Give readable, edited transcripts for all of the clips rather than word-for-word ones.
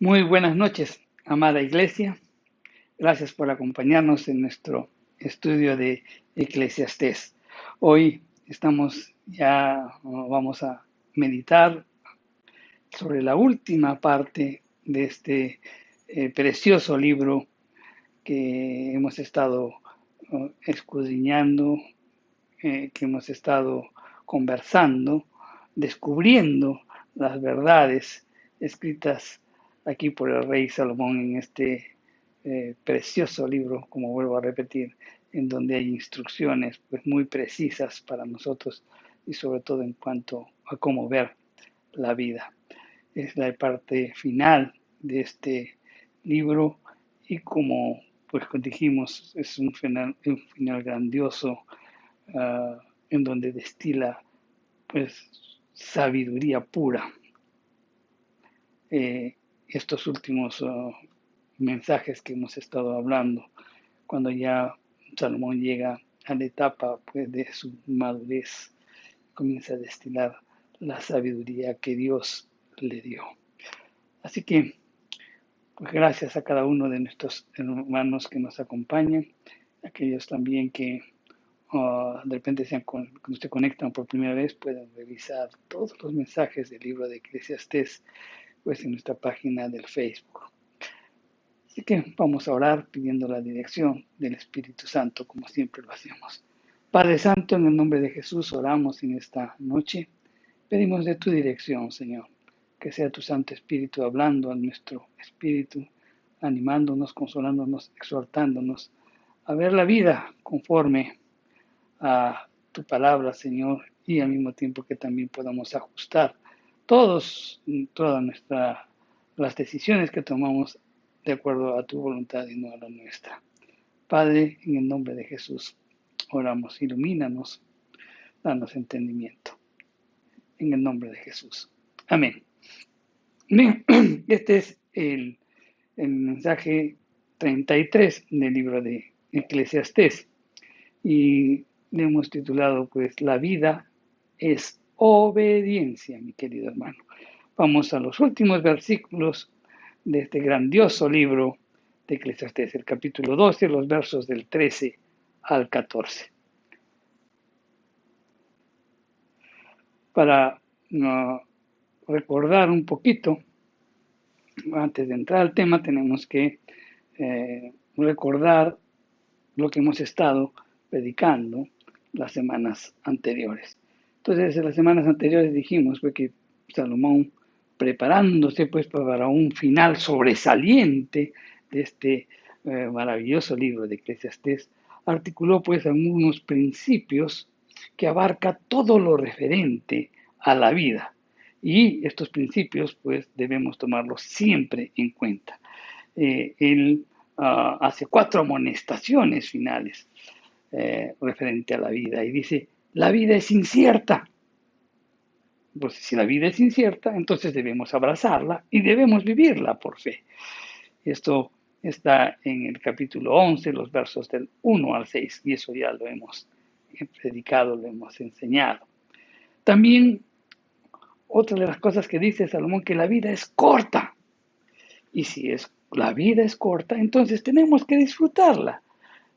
Muy buenas noches, amada Iglesia. Gracias por acompañarnos en nuestro estudio de Eclesiastés. Hoy vamos a meditar sobre la última parte de este precioso libro que hemos estado escudriñando, que hemos estado conversando, descubriendo las verdades escritas aquí por el rey Salomón en este precioso libro, como vuelvo a repetir, en donde hay instrucciones pues, muy precisas para nosotros y sobre todo en cuanto a cómo ver la vida. Es la parte final de este libro y como pues dijimos, es un final grandioso, en donde destila pues sabiduría pura. Estos últimos mensajes que hemos estado hablando, cuando ya Salomón llega a la etapa pues, de su madurez, comienza a destilar la sabiduría que Dios le dio. Así que, pues gracias a cada uno de nuestros hermanos que nos acompañan, aquellos también que de repente cuando se conectan por primera vez pueden revisar todos los mensajes del libro de Eclesiastés pues en nuestra página del Facebook. Así que vamos a orar pidiendo la dirección del Espíritu Santo como siempre lo hacemos. Padre Santo, en el nombre de Jesús oramos en esta noche. Pedimos de tu dirección, Señor, que sea tu Santo Espíritu hablando a nuestro espíritu, animándonos, consolándonos, exhortándonos a ver la vida conforme a tu palabra, Señor, y al mismo tiempo que también podamos ajustar todas las decisiones que tomamos de acuerdo a tu voluntad y no a la nuestra. Padre, en el nombre de Jesús, oramos, ilumínanos, danos entendimiento. En el nombre de Jesús. Amén. Bien, este es el mensaje 33 del libro de Eclesiastés y le hemos titulado pues La vida es obediencia, mi querido hermano. Vamos a los últimos versículos de este grandioso libro de Eclesiastés, el capítulo 12, los versos del 13 al 14. Para recordar un poquito, antes de entrar al tema, tenemos que recordar lo que hemos estado predicando las semanas anteriores. Entonces, en las semanas anteriores dijimos pues, que Salomón, preparándose pues para un final sobresaliente de este maravilloso libro de Eclesiastés, articuló pues algunos principios que abarca todo lo referente a la vida. Y estos principios pues debemos tomarlos siempre en cuenta. Él hace 4 amonestaciones finales referente a la vida y dice, la vida es incierta. Pues si la vida es incierta, entonces debemos abrazarla y debemos vivirla por fe. Esto está en el capítulo 11, los versos del 1 al 6, y eso ya lo hemos predicado, lo hemos enseñado. También otra de las cosas que dice Salomón, que la vida es corta. Y si la vida es corta, entonces tenemos que disfrutarla,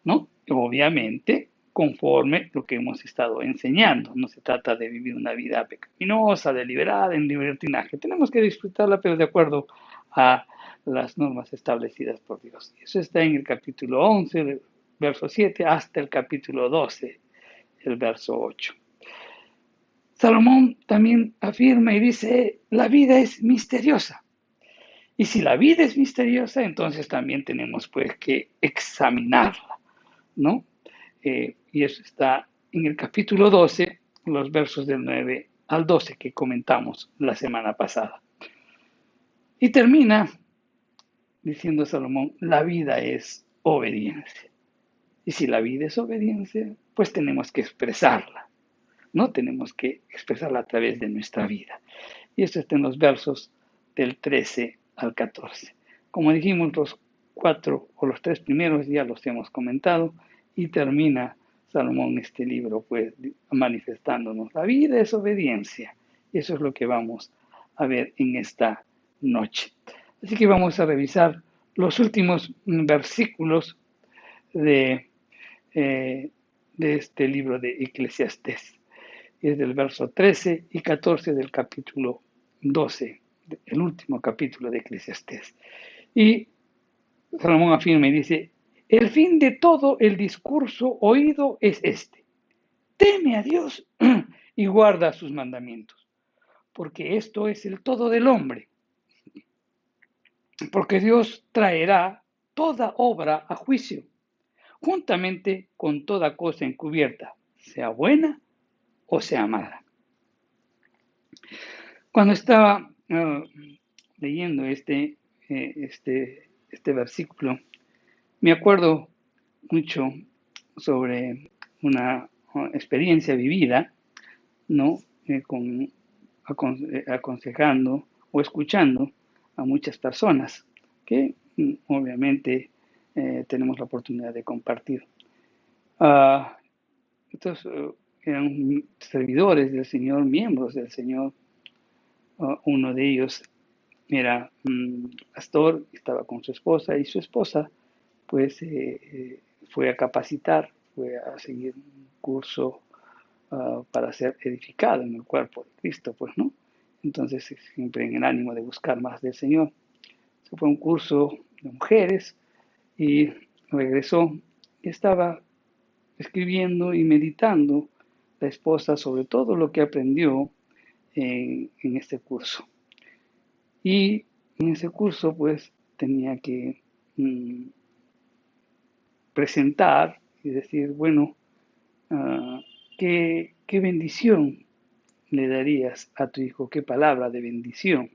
¿no? Obviamente, conforme lo que hemos estado enseñando. No se trata de vivir una vida pecaminosa, deliberada, en libertinaje. Tenemos que disfrutarla, pero de acuerdo a las normas establecidas por Dios. Eso está en el capítulo 11, el verso 7, hasta el capítulo 12, el verso 8. Salomón también afirma y dice, la vida es misteriosa. Y si la vida es misteriosa, entonces también tenemos pues que examinarla, ¿no? Y eso está en el capítulo 12, los versos del 9 al 12 que comentamos la semana pasada. Y termina diciendo Salomón, la vida es obediencia. Y si la vida es obediencia, pues tenemos que expresarla, ¿no? Tenemos que expresarla a través de nuestra vida. Y esto está en los versos del 13 al 14. Como dijimos, los 4 o los 3 primeros ya los hemos comentado y termina Salomón este libro pues manifestándonos la vida es obediencia. Y eso es lo que vamos a ver en esta noche. Así que vamos a revisar los últimos versículos de, eh, de este libro de Eclesiastés. Es del verso 13 y 14 del capítulo 12, el último capítulo de Eclesiastés. Y Salomón afirma y dice, el fin de todo el discurso oído es este: teme a Dios y guarda sus mandamientos, porque esto es el todo del hombre, porque Dios traerá toda obra a juicio, juntamente con toda cosa encubierta, sea buena o sea mala. Cuando estaba leyendo este versículo, me acuerdo mucho sobre una experiencia vivida, ¿no? Aconsejando o escuchando a muchas personas que obviamente tenemos la oportunidad de compartir. Ah, estos eran servidores del Señor, miembros del Señor. Uno de ellos era pastor, estaba con su esposa y su esposa pues fue a capacitar, fue a seguir un curso para ser edificado en el cuerpo de Cristo, pues, ¿no? Entonces, siempre en el ánimo de buscar más del Señor. Se fue a un curso de mujeres y regresó y estaba escribiendo y meditando la esposa sobre todo lo que aprendió en este curso. Y en ese curso, pues, tenía que presentar y decir, bueno, ¿qué bendición le darías a tu hijo? ¿Qué palabra de bendición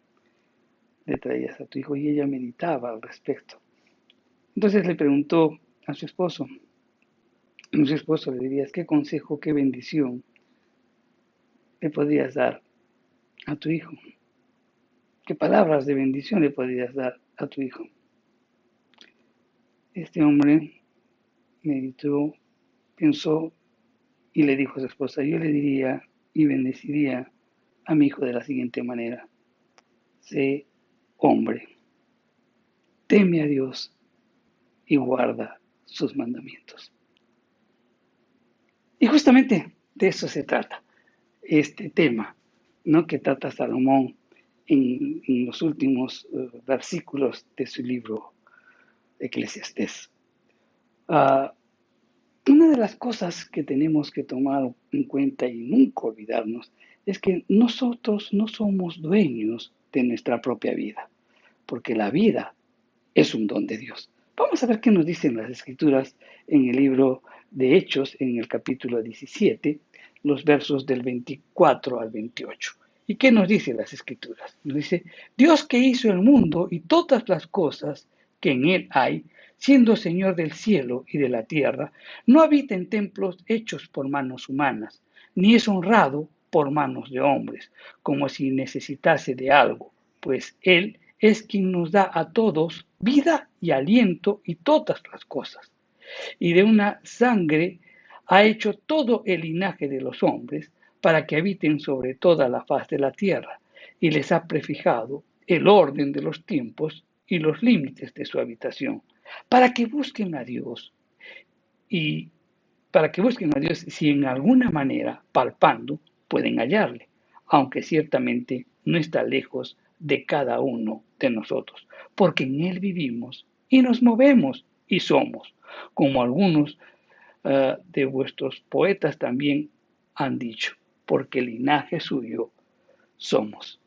le traías a tu hijo? Y ella meditaba al respecto. Entonces le preguntó a su esposo, y su esposo le diría, ¿qué consejo, qué bendición le podrías dar a tu hijo? ¿Qué palabras de bendición le podrías dar a tu hijo? Este hombre meditó, pensó y le dijo a su esposa, yo le diría y bendeciría a mi hijo de la siguiente manera: sé hombre, teme a Dios y guarda sus mandamientos. Y justamente de eso se trata este tema, ¿no?, que trata Salomón en los últimos versículos de su libro Eclesiastés. Uh, una de las cosas que tenemos que tomar en cuenta y nunca olvidarnos es que nosotros no somos dueños de nuestra propia vida, porque la vida es un don de Dios. Vamos a ver qué nos dicen las Escrituras en el libro de Hechos, en el capítulo 17, los versos del 24 al 28. ¿Y qué nos dicen las Escrituras? Nos dice, Dios que hizo el mundo y todas las cosas que en él hay, siendo Señor del cielo y de la tierra, no habita en templos hechos por manos humanas, ni es honrado por manos de hombres, como si necesitase de algo, pues él es quien nos da a todos vida y aliento y todas las cosas. Y de una sangre ha hecho todo el linaje de los hombres para que habiten sobre toda la faz de la tierra, y les ha prefijado el orden de los tiempos y los límites de su habitación, para que busquen a Dios y para que busquen a Dios si en alguna manera, palpando, pueden hallarle, aunque ciertamente no está lejos de cada uno de nosotros, porque en Él vivimos y nos movemos y somos, como algunos de vuestros poetas también han dicho, porque linaje suyo somos.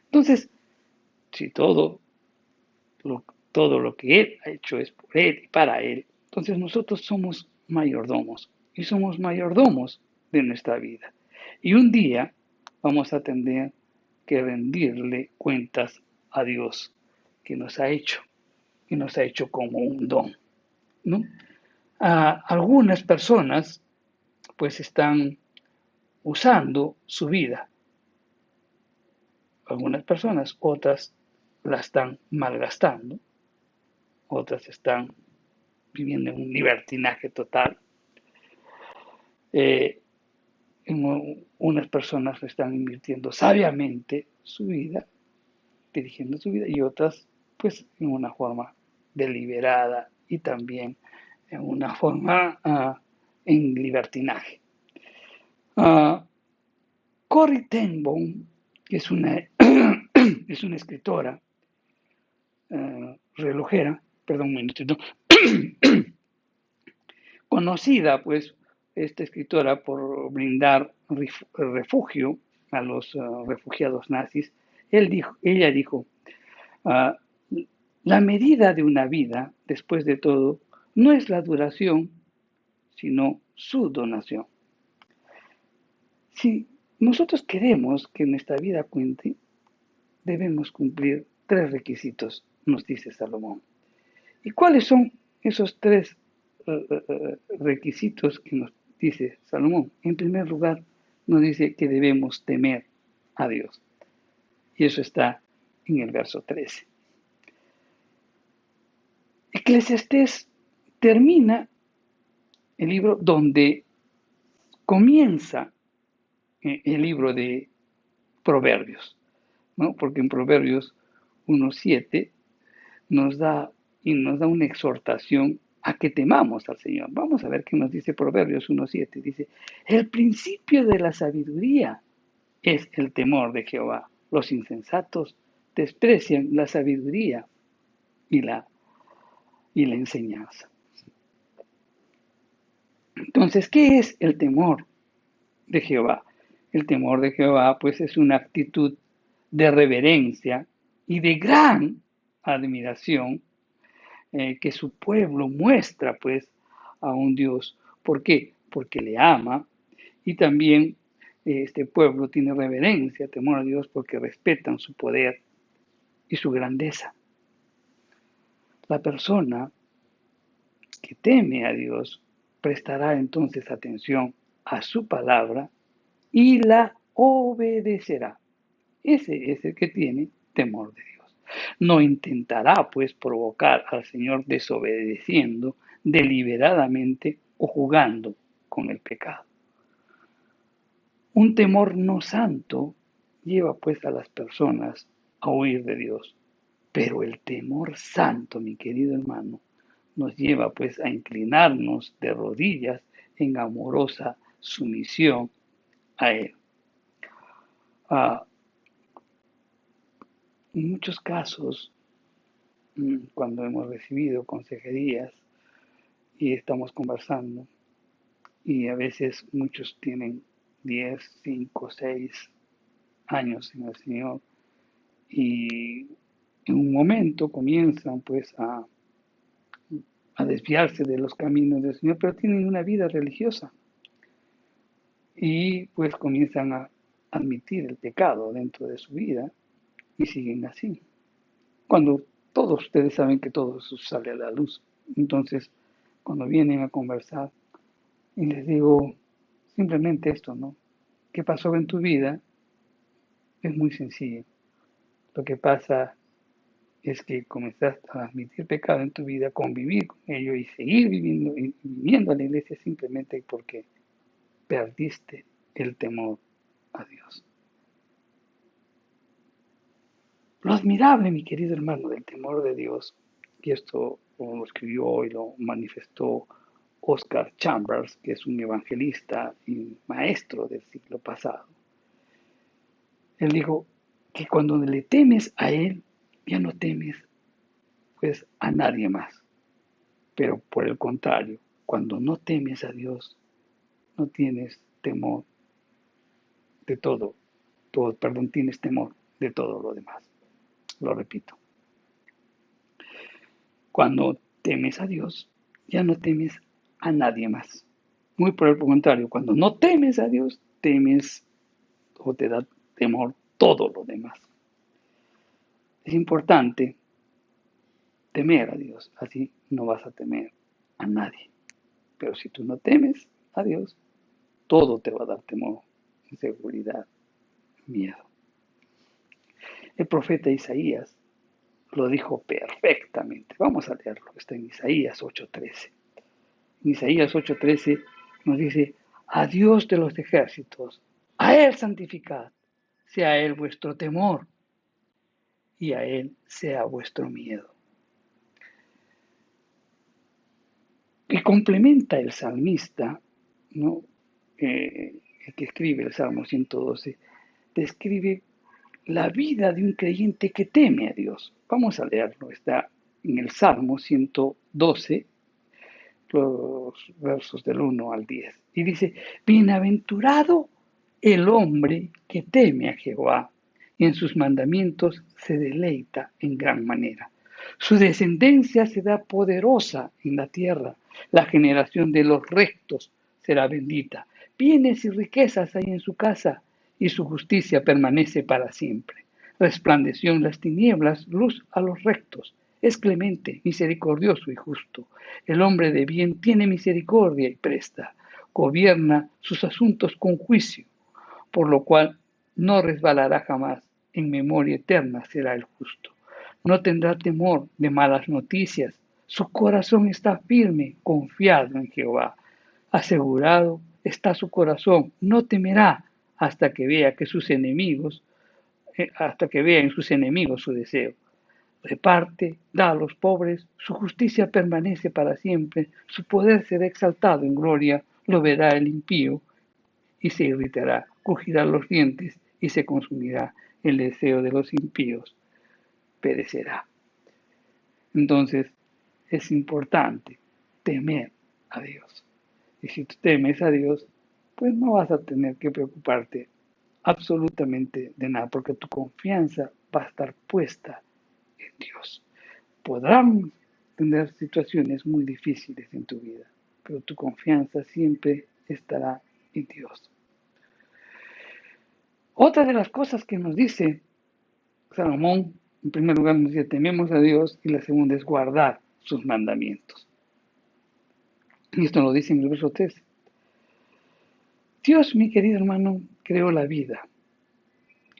Entonces, si todo lo que Él ha hecho es por Él y para Él, entonces nosotros somos mayordomos y somos mayordomos de nuestra vida. Y un día vamos a tener que rendirle cuentas a Dios que nos ha hecho, y nos ha hecho como un don, ¿no? Algunas personas pues están usando su vida, algunas personas, otras la están malgastando, otras están viviendo en un libertinaje total. Eh, unas personas están invirtiendo sabiamente su vida, dirigiendo su vida, y otras pues en una forma deliberada y también en una forma en libertinaje. Corrie ten Boom, que es una, es una escritora relojera, perdón un minutito, conocida pues esta escritora por brindar refugio a los refugiados nazis. Ella dijo, ah, la medida de una vida, después de todo, no es la duración, sino su donación. Si nosotros queremos que nuestra vida cuente, debemos cumplir 3 requisitos, nos dice Salomón. ¿Y cuáles son esos 3 requisitos que nos dice Salomón? En primer lugar, nos dice que debemos temer a Dios. Y eso está en el verso 13. Eclesiastés termina el libro donde comienza el libro de Proverbios, ¿no? Porque en Proverbios 1:7 nos da una exhortación a que temamos al Señor. Vamos a ver qué nos dice Proverbios 1:7. Dice, el principio de la sabiduría es el temor de Jehová. Los insensatos desprecian la sabiduría y la enseñanza. Entonces, ¿qué es el temor de Jehová? El temor de Jehová, pues, es una actitud de reverencia y de gran admiración que su pueblo muestra, pues, a un Dios. ¿Por qué? Porque le ama y también este pueblo tiene reverencia, temor a Dios, porque respetan su poder y su grandeza. La persona que teme a Dios prestará entonces atención a su palabra y la obedecerá. Ese es el que tiene temor de Dios. No intentará, pues, provocar al Señor desobedeciendo deliberadamente o jugando con el pecado. Un temor no santo lleva, pues, a las personas a huir de Dios. Pero el temor santo, mi querido hermano, nos lleva, pues, a inclinarnos de rodillas en amorosa sumisión a Él. En muchos casos, cuando hemos recibido consejerías y estamos conversando, y a veces muchos tienen 10, 5, 6 años en el Señor, y en un momento comienzan pues a desviarse de los caminos del Señor, pero tienen una vida religiosa y pues comienzan a admitir el pecado dentro de su vida y siguen así. Cuando todos ustedes saben que todo eso sale a la luz. Entonces, cuando vienen a conversar y les digo simplemente esto, ¿no? ¿Qué pasó en tu vida? Es muy sencillo. Lo que pasa es que comenzaste a admitir pecado en tu vida, convivir con ello y seguir viviendo a la iglesia simplemente porque perdiste el temor a Dios. Lo admirable, mi querido hermano, del temor de Dios, y esto lo escribió y lo manifestó Oscar Chambers, que es un evangelista y maestro del siglo pasado. Él dijo que cuando le temes a Él, ya no temes pues a nadie más. Pero por el contrario, cuando no temes a Dios, no tienes temor de tienes temor de todo lo demás. Lo repito. Cuando temes a Dios, ya no temes a nadie más. Muy por el contrario, cuando no temes a Dios, temes o te da temor todo lo demás. Es importante temer a Dios, así no vas a temer a nadie. Pero si tú no temes a Dios, todo te va a dar temor, inseguridad, miedo. El profeta Isaías lo dijo perfectamente. Vamos a leerlo, está en Isaías 8:13. En Isaías 8:13 nos dice, a Dios de los ejércitos, a Él santificad, sea Él vuestro temor. y a Él sea vuestro miedo. Y complementa el salmista, ¿no? El que escribe el Salmo 112, describe la vida de un creyente que teme a Dios. Vamos a leerlo, está en el Salmo 112, los versos del 1 al 10. Y dice, bienaventurado el hombre que teme a Jehová y en sus mandamientos se deleita en gran manera. Su descendencia será poderosa en la tierra, la generación de los rectos será bendita. Bienes y riquezas hay en su casa y su justicia permanece para siempre. Resplandeció en las tinieblas luz a los rectos. Es clemente, misericordioso y justo. El hombre de bien tiene misericordia y presta. Gobierna sus asuntos con juicio, por lo cual no resbalará jamás. En memoria eterna será el justo. No tendrá temor de malas noticias. Su corazón está firme, confiado en Jehová. Asegurado está su corazón. No temerá hasta que vea que sus enemigos, hasta que vea en sus enemigos su deseo. Reparte, da a los pobres, su justicia permanece para siempre, su poder será exaltado en gloria, lo verá el impío y se irritará, crujirá los dientes y se consumirá, el deseo de los impíos perecerá. Entonces es importante temer a Dios. Y si tú temes a Dios, pues no vas a tener que preocuparte absolutamente de nada, porque tu confianza va a estar puesta en Dios. Podrán tener situaciones muy difíciles en tu vida, pero tu confianza siempre estará en Dios. Otra de las cosas que nos dice Salomón, en primer lugar nos dice, tememos a Dios, y la segunda es guardar sus mandamientos. Y esto lo dice en el verso 13. Dios, mi querido hermano, creó la vida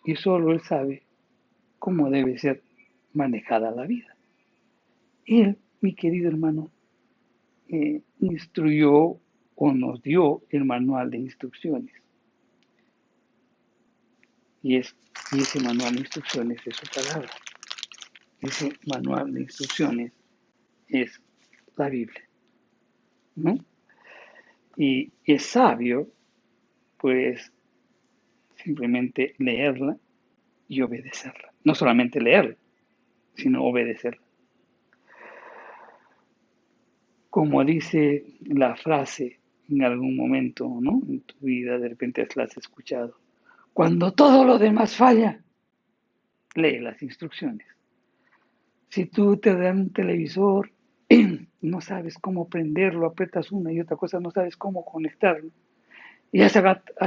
y solo Él sabe cómo debe ser manejada la vida. Él, mi querido hermano, instruyó o nos dio el manual de instrucciones. Y ese manual de instrucciones es su palabra. Ese manual de instrucciones es la Biblia, ¿no? Y es sabio, pues, simplemente leerla y obedecerla. No solamente leerla, sino obedecerla. Como dice la frase en algún momento, ¿no? En tu vida de repente la has escuchado. Cuando todo lo demás falla, lee las instrucciones. Si tú te dan un televisor, no sabes cómo prenderlo, apretas una y otra cosa, no sabes cómo conectarlo, y has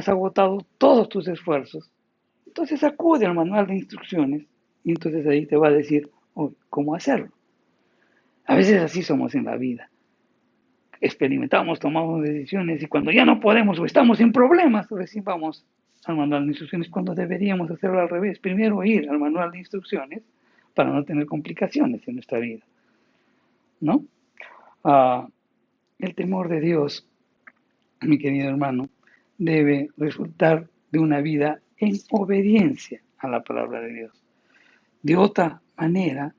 agotado todos tus esfuerzos, entonces acude al manual de instrucciones y entonces ahí te va a decir cómo hacerlo. A veces así somos en la vida. Experimentamos, tomamos decisiones y cuando ya no podemos o estamos en problemas, recién vamos al manual de instrucciones cuando deberíamos hacerlo al revés. Primero ir al manual de instrucciones para no tener complicaciones en nuestra vida, ¿no? El temor de Dios, mi querido hermano, debe resultar de una vida en obediencia a la palabra de Dios. De otra manera,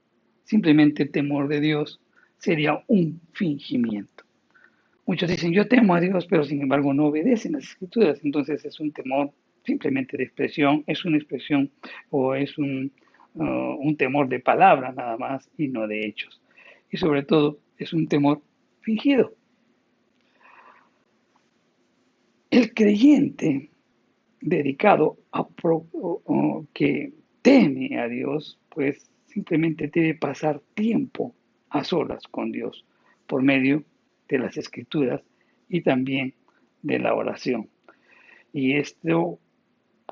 simplemente el temor de Dios sería un fingimiento. Muchos dicen, yo temo a Dios, pero sin embargo no obedecen las escrituras. Entonces es un temor simplemente de expresión, es una expresión o es un temor de palabra nada más y no de hechos. Y sobre todo es un temor fingido. El creyente dedicado que teme a Dios, pues simplemente debe pasar tiempo a solas con Dios por medio de las escrituras y también de la oración. Y esto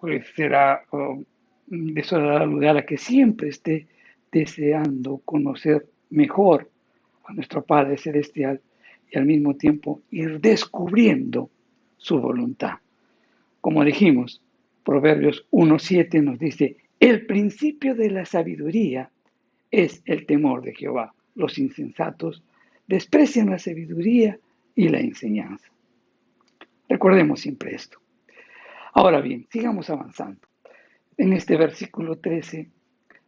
pues será, eso dará lugar a que siempre esté deseando conocer mejor a nuestro Padre Celestial y al mismo tiempo ir descubriendo su voluntad. Como dijimos, Proverbios 1:7 nos dice, el principio de la sabiduría es el temor de Jehová. Los insensatos desprecian la sabiduría y la enseñanza. Recordemos siempre esto. Ahora bien, sigamos avanzando. En este versículo 13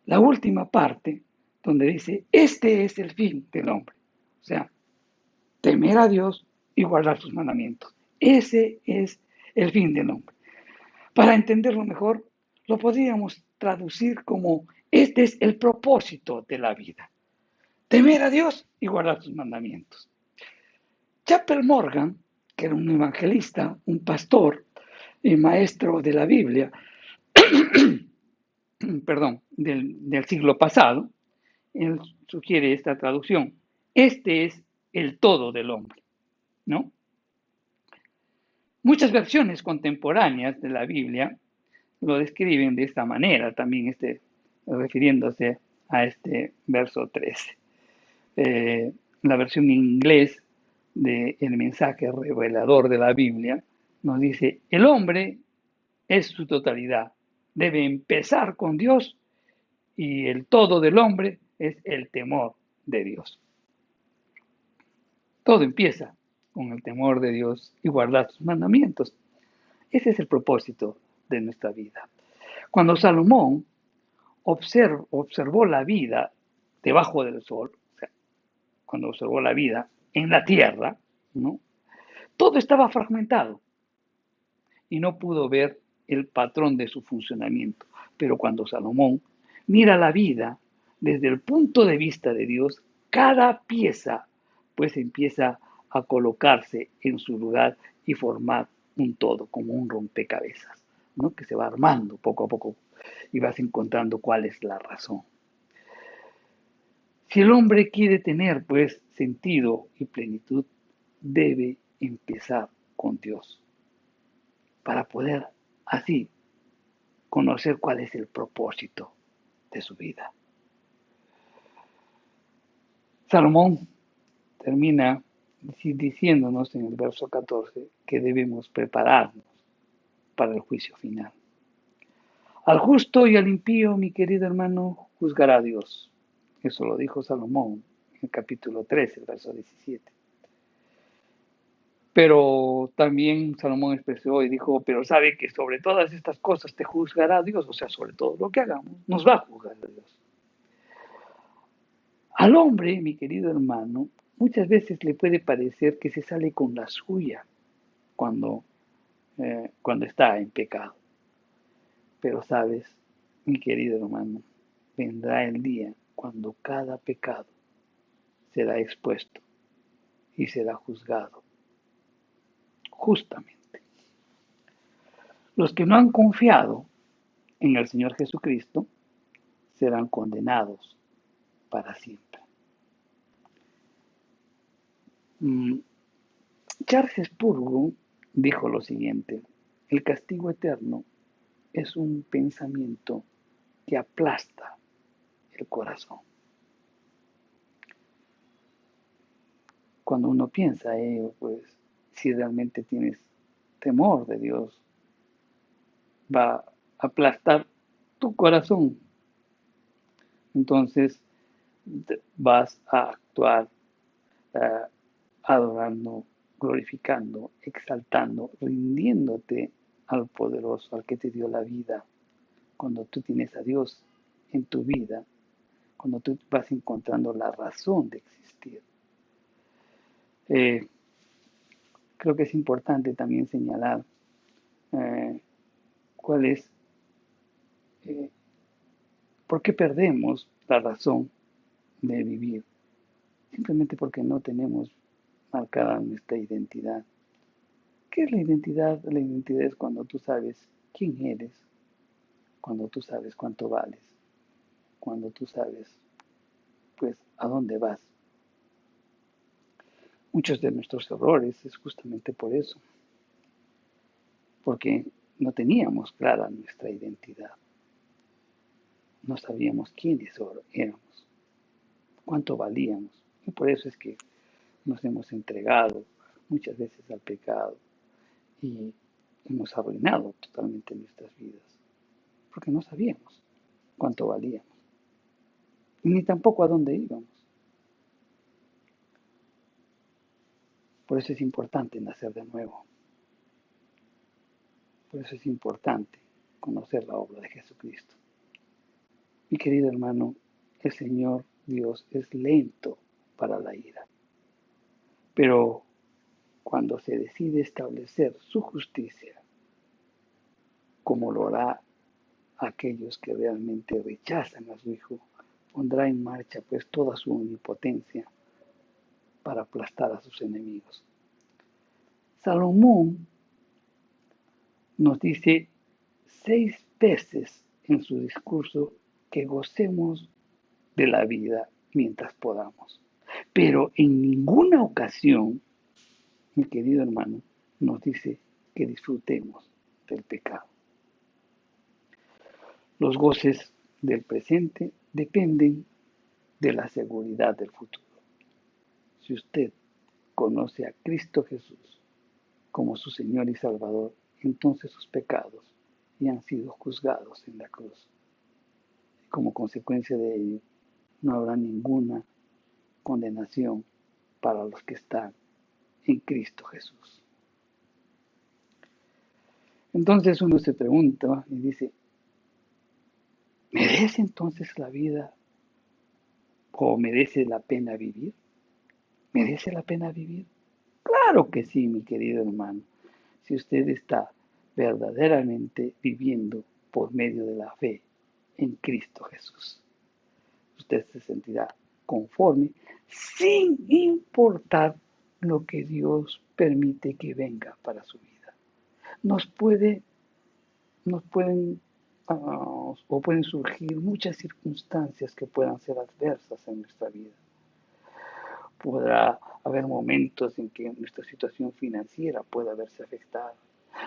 la última parte donde dice, este es el fin del hombre. O sea, temer a Dios y guardar sus mandamientos. Ese es el fin del hombre. Para entenderlo mejor, lo podríamos traducir como, este es el propósito de la vida. Temer a Dios y guardar sus mandamientos. Chapel Morgan, que era un evangelista, un pastor y maestro de la Biblia, perdón, del siglo pasado, él sugiere esta traducción. Este es el todo del hombre, ¿no? Muchas versiones contemporáneas de la Biblia lo describen de esta manera, también refiriéndose a este verso 13. La versión en inglés del mensaje revelador de la Biblia nos dice, el hombre es su totalidad, debe empezar con Dios y el todo del hombre es el temor de Dios. Todo empieza con el temor de Dios y guardar sus mandamientos. Ese es el propósito de nuestra vida. Cuando Salomón observó la vida debajo del sol, o sea, cuando observó la vida en la tierra, ¿no? Todo estaba fragmentado y no pudo ver el patrón de su funcionamiento. Pero cuando Salomón mira la vida desde el punto de vista de Dios, cada pieza pues empieza a colocarse en su lugar y formar un todo, como un rompecabezas, ¿no? Que se va armando poco a poco y vas encontrando cuál es la razón. Si el hombre quiere tener pues sentido y plenitud, debe empezar con Dios para poder así conocer cuál es el propósito de su vida. Salomón termina diciéndonos en el verso 14 que debemos prepararnos para el juicio final. Al justo y al impío, mi querido hermano, juzgará Dios. Eso lo dijo Salomón en el capítulo 13, el verso 17. Pero también Salomón expresó y dijo, pero sabe que sobre todas estas cosas te juzgará Dios, o sea, sobre todo lo que hagamos, nos va a juzgar Dios. Al hombre, mi querido hermano, muchas veces le puede parecer que se sale con la suya cuando, cuando está en pecado. Pero sabes, mi querido hermano, vendrá el día cuando cada pecado será expuesto y será juzgado justamente. Los que no han confiado en el Señor Jesucristo serán condenados para siempre. Charles Spurgeon dijo lo siguiente, el castigo eterno es un pensamiento que aplasta el corazón. Cuando uno piensa ello, pues si realmente tienes temor de Dios, va a aplastar tu corazón. Entonces vas a actuar adorando, glorificando, exaltando, rindiéndote al poderoso, al que te dio la vida. Cuando tú tienes a Dios en tu vida, cuando tú vas encontrando la razón de existir. Creo que es importante también señalar cuál es, por qué perdemos la razón de vivir. Simplemente porque no tenemos marcada nuestra identidad. ¿Qué es la identidad? La identidad es cuando tú sabes quién eres, cuando tú sabes cuánto vales, cuando tú sabes, pues, a dónde vas. Muchos de nuestros errores es justamente por eso, porque no teníamos clara nuestra identidad. No sabíamos quiénes éramos, cuánto valíamos. Y por eso es que nos hemos entregado muchas veces al pecado y hemos arruinado totalmente nuestras vidas, porque no sabíamos cuánto valíamos, ni tampoco a dónde íbamos. Por eso es importante nacer de nuevo. Por eso es importante conocer la obra de Jesucristo. Mi querido hermano, el Señor Dios es lento para la ira, pero cuando se decide establecer su justicia, como lo hará aquellos que realmente rechazan a su Hijo, pondrá en marcha pues toda su omnipotencia para aplastar a sus enemigos. Salomón nos dice 6 veces en su discurso que gocemos de la vida mientras podamos. Pero en ninguna ocasión, mi querido hermano, nos dice que disfrutemos del pecado. Los goces del presente dependen de la seguridad del futuro. Si usted conoce a Cristo Jesús como su Señor y Salvador, entonces sus pecados ya han sido juzgados en la cruz. Y como consecuencia de ello, no habrá ninguna condenación para los que están en Cristo Jesús. Entonces uno se pregunta y dice, ¿merece entonces la vida o merece la pena vivir? ¿Merece la pena vivir? Claro que sí, mi querido hermano. Si usted está verdaderamente viviendo por medio de la fe en Cristo Jesús, usted se sentirá conforme sin importar lo que Dios permite que venga para su vida. Nos pueden o pueden surgir muchas circunstancias que puedan ser adversas en nuestra vida. Podrá haber momentos en que nuestra situación financiera pueda verse afectada.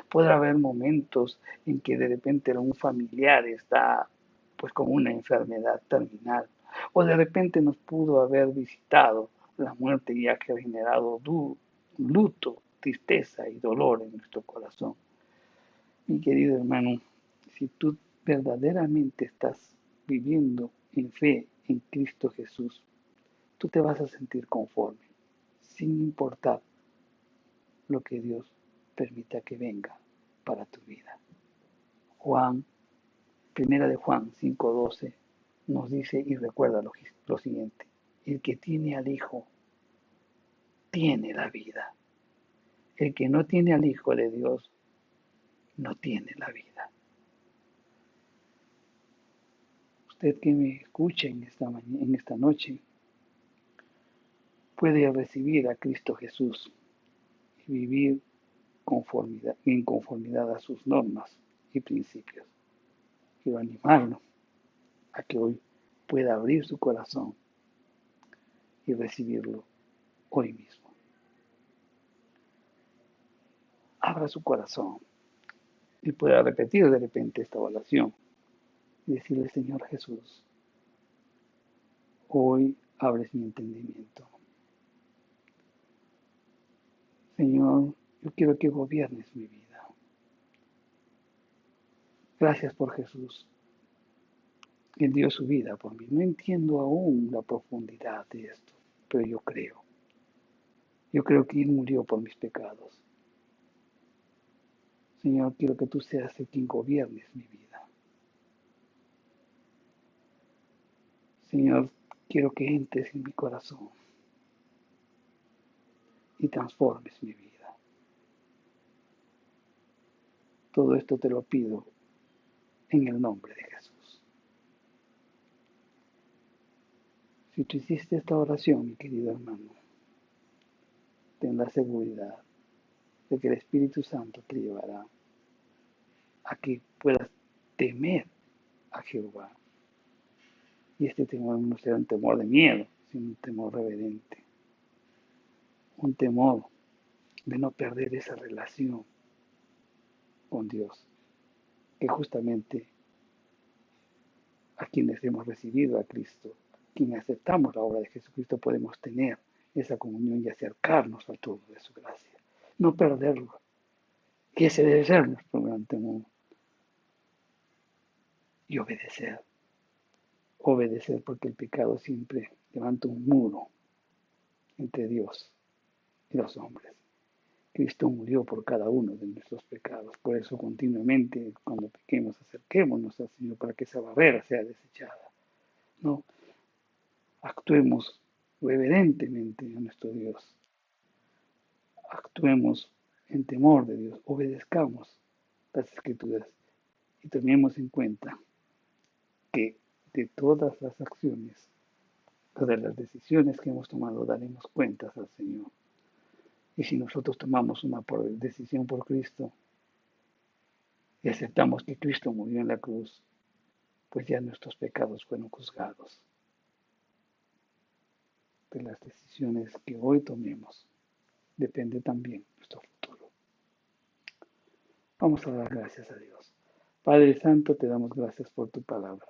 Podrá haber momentos en que de repente un familiar está pues con una enfermedad terminal. O de repente nos pudo haber visitado la muerte ya que ha generado luto, tristeza y dolor en nuestro corazón. Mi querido hermano, si tú verdaderamente estás viviendo en fe en Cristo Jesús, tú te vas a sentir conforme, sin importar lo que Dios permita que venga para tu vida. Primera de Juan 5:12 nos dice y recuerda lo siguiente: el que tiene al Hijo tiene la vida. El que no tiene al Hijo de Dios no tiene la vida. Usted que me escucha en esta noche puede recibir a Cristo Jesús y vivir en conformidad a sus normas y principios. Quiero animarlo a que hoy pueda abrir su corazón y recibirlo hoy mismo. Abra su corazón y pueda repetir de repente esta oración y decirle: Señor Jesús, hoy abres mi entendimiento. Señor, yo quiero que gobiernes mi vida. Gracias por Jesús. Él dio su vida por mí. No entiendo aún la profundidad de esto, pero yo creo. Yo creo que Él murió por mis pecados. Señor, quiero que tú seas el quien gobiernes mi vida. Señor, quiero que entres en mi corazón y transformes mi vida. Todo esto te lo pido en el nombre de Jesús. Si tú hiciste esta oración, mi querido hermano, ten la seguridad de que el Espíritu Santo te llevará a que puedas temer a Jehová. Y este temor no será un temor de miedo, sino un temor reverente. Un temor de no perder esa relación con Dios, que justamente a quienes hemos recibido a Cristo, quienes aceptamos la obra de Jesucristo, podemos tener esa comunión y acercarnos al todo de su gracia. No perderlo, que ese debe ser nuestro gran temor. Y obedecer. Obedecer porque el pecado siempre levanta un muro entre Dios y los hombres. Cristo murió por cada uno de nuestros pecados. Por eso continuamente cuando pequemos acerquémonos al Señor para que esa barrera sea desechada. No, actuemos reverentemente a nuestro Dios, actuemos en temor de Dios, obedezcamos las Escrituras y tomemos en cuenta que de todas las acciones o de las decisiones que hemos tomado daremos cuentas al Señor. Y si nosotros tomamos una decisión por Cristo y aceptamos que Cristo murió en la cruz, pues ya nuestros pecados fueron juzgados. De las decisiones que hoy tomemos depende también nuestro futuro. Vamos a dar gracias a Dios. Padre Santo, te damos gracias por tu palabra.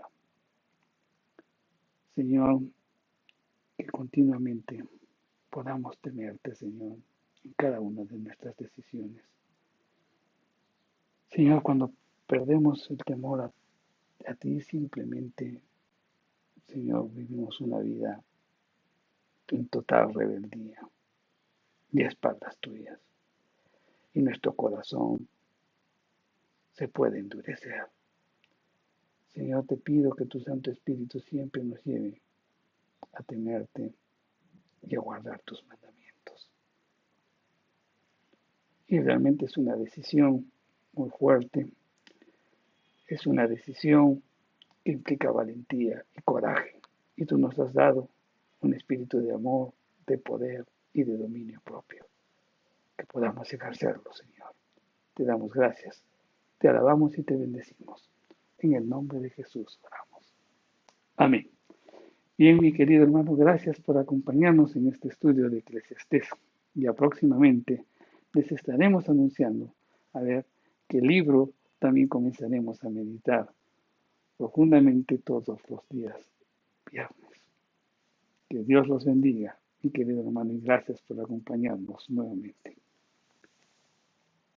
Señor, que continuamente podamos temerte, Señor, en cada una de nuestras decisiones. Señor, cuando perdemos el temor a ti, simplemente, Señor, vivimos una vida en total rebeldía y a espaldas tuyas. Y nuestro corazón se puede endurecer. Señor, te pido que tu Santo Espíritu siempre nos lleve a temerte y a guardar tus mandamientos. Y realmente es una decisión muy fuerte, es una decisión que implica valentía y coraje. Y tú nos has dado un espíritu de amor, de poder y de dominio propio, que podamos ejercerlo, Señor. Te damos gracias, te alabamos y te bendecimos. En el nombre de Jesús oramos. Amén. Bien, mi querido hermano, gracias por acompañarnos en este estudio de Eclesiastés. Ya próximamente les estaremos anunciando a ver qué libro también comenzaremos a meditar profundamente todos los días viernes. Que Dios los bendiga, mi querido hermano, y gracias por acompañarnos nuevamente.